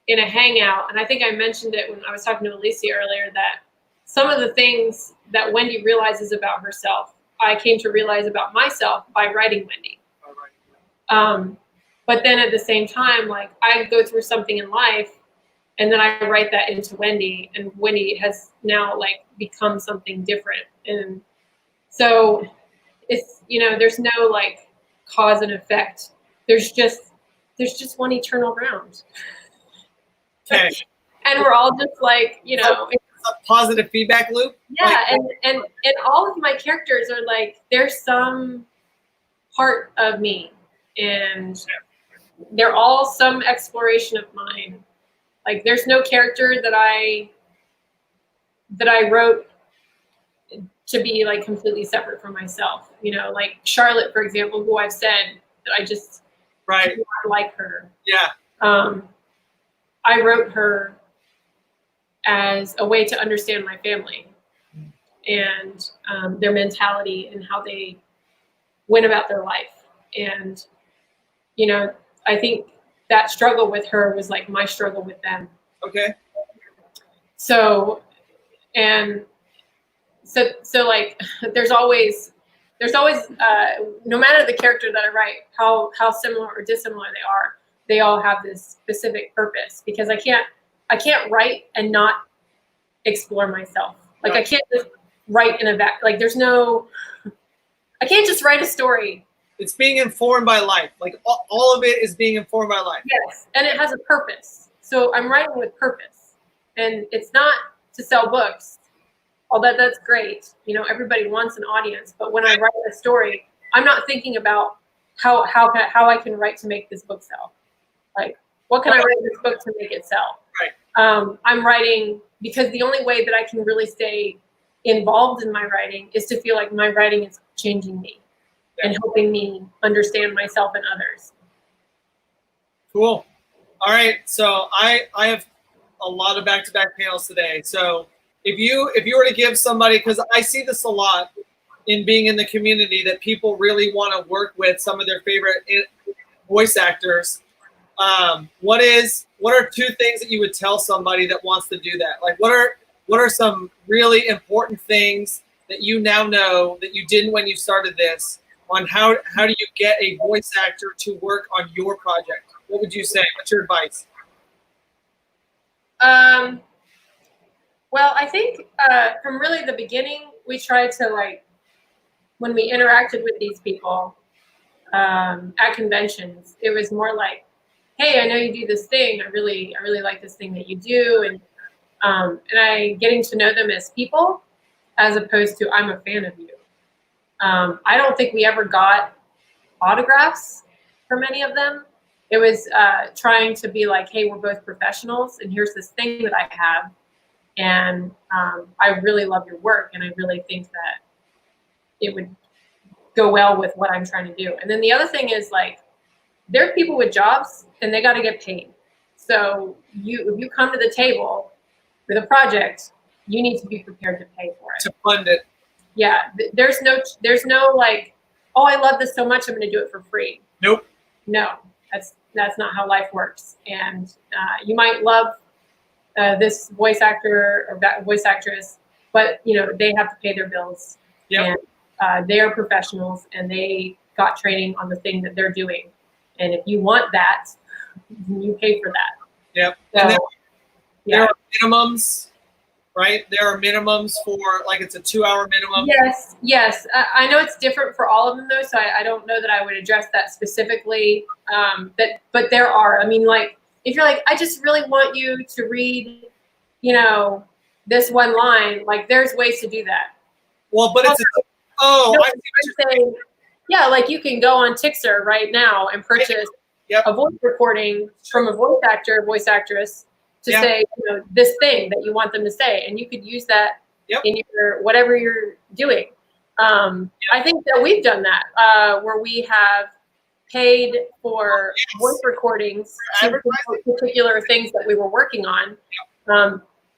S2: in a hangout, and I think I mentioned it when I was talking to Alicia earlier, that some of the things that Wendy realizes about herself, I came to realize about myself by writing Wendy. But then at the same time, like, I go through something in life, and then I write that into Wendy, and Wendy has now like become something different. And so it's, you know, there's no like cause and effect. There's just one eternal round.
S3: Okay.
S2: And we're all just like, you know,
S3: it's a positive feedback loop.
S2: Yeah,
S3: like,
S2: and all of my characters are like, there's some part of me, and they're all some exploration of mine. Like, there's no character that I wrote to be like completely separate from myself. You know, like Charlotte, for example, who I've said that I just
S3: Right.
S2: do not like her.
S3: Yeah.
S2: I wrote her as a way to understand my family and their mentality and how they went about their life. And, you know, I think that struggle with her was like my struggle with them.
S3: Okay.
S2: So like there's always no matter the character that I write, how similar or dissimilar they all have this specific purpose, because I can't write and not explore myself. Like I can't just write in a like I can't just write a story.
S3: It's being informed by life. Like all of it is being informed by life.
S2: Yes, and it has a purpose. So I'm writing with purpose, and it's not to sell books. Although that's great, you know, everybody wants an audience. But when I write a story, I'm not thinking about how I can write to make this book sell. Like, what can I write this book to make it sell?
S3: Right.
S2: I'm writing because the only way that I can really stay involved in my writing is to feel like my writing is changing me and helping me understand myself and others.
S3: Cool. All right. So I have a lot of back-to-back panels today. So if you were to give somebody, because I see this a lot in being in the community, that people really want to work with some of their favorite voice actors. What are two things that you would tell somebody that wants to do that? Like what are some really important things that you now know that you didn't when you started this, on how do you get a voice actor to work on your project? What would you say? What's your advice?
S2: Well, I think from really the beginning, we tried to, like, when we interacted with these people at conventions, it was more like, hey, I know you do this thing. I really like this thing that you do. And I getting to know them as people as opposed to I'm a fan of you. I don't think we ever got autographs from any of them. It was trying to be like, hey, we're both professionals, and here's this thing that I have. And I really love your work, and I really think that it would go well with what I'm trying to do. And then the other thing is, like, there are people with jobs, and they got to get paid. So if you come to the table with a project, you need to be prepared to pay for it.
S3: To fund it.
S2: Yeah, there's no like, oh, I love this so much, I'm going to do it for free.
S3: Nope.
S2: No, that's not how life works. And you might love this voice actor or that voice actress, but you know they have to pay their bills.
S3: Yep.
S2: And they are professionals, and they got training on the thing that they're doing. And if you want that, you pay for that.
S3: Yep.
S2: So,
S3: and there are minimums, right? There are minimums for, like, it's a 2-hour minimum.
S2: Yes. I know it's different for all of them, though, so I don't know that I would address that specifically. But there are. I mean, like, if you're like, I just really want you to read, you know, this one line, like, there's ways to do that.
S3: Well, but it's I see what you're saying.
S2: Yeah, like you can go on Tixer right now and purchase a voice recording from a voice actor, voice actress to say, you know, this thing that you want them to say, and you could use that in your whatever you're doing. I think that we've done that where we have paid for voice recordings to particular things that we were working on.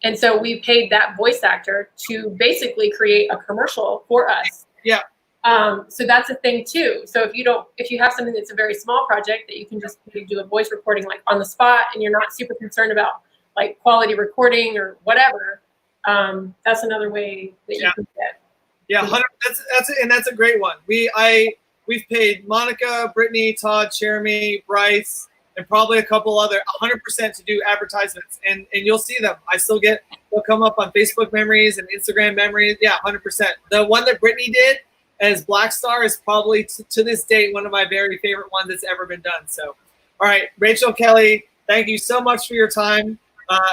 S2: And so we paid that voice actor to basically create a commercial for us.
S3: Yeah.
S2: So that's a thing too. So if you have something that's a very small project that you can just do a voice recording like on the spot, and you're not super concerned about like quality recording or whatever, that's another way that you can get.
S3: Yeah, that's a great one. We've paid Monica, Brittany, Todd, Cherami, Bryce, and probably a couple other 100% to do advertisements, and you'll see them. They'll come up on Facebook memories and Instagram memories. Yeah, 100%. The one that Brittany did as Black Star is probably to this date one of my very favorite ones that's ever been done. So, all right, Rachel Kelly, thank you so much for your time.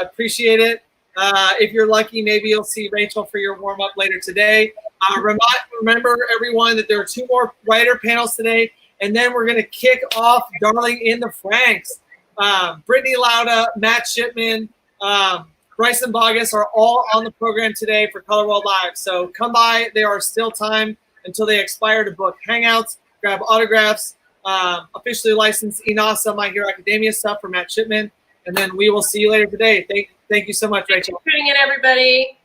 S3: Appreciate it. If you're lucky, maybe you'll see Rachel for your warm up later today. Remember, everyone, that there are 2 more writer panels today, and then we're going to kick off Darling in the Franxx. Brittany Lauda, Matt Shipman, Bryson Bogus are all on the program today for Colorworld Live. So come by. There are still time until they expire to book hangouts, grab autographs, officially licensed ENASA My Hero Academia stuff for Matt Shipman. And then we will see you later today. Thank you so much,
S2: Thanks
S3: Rachel.
S2: for tuning in, everybody.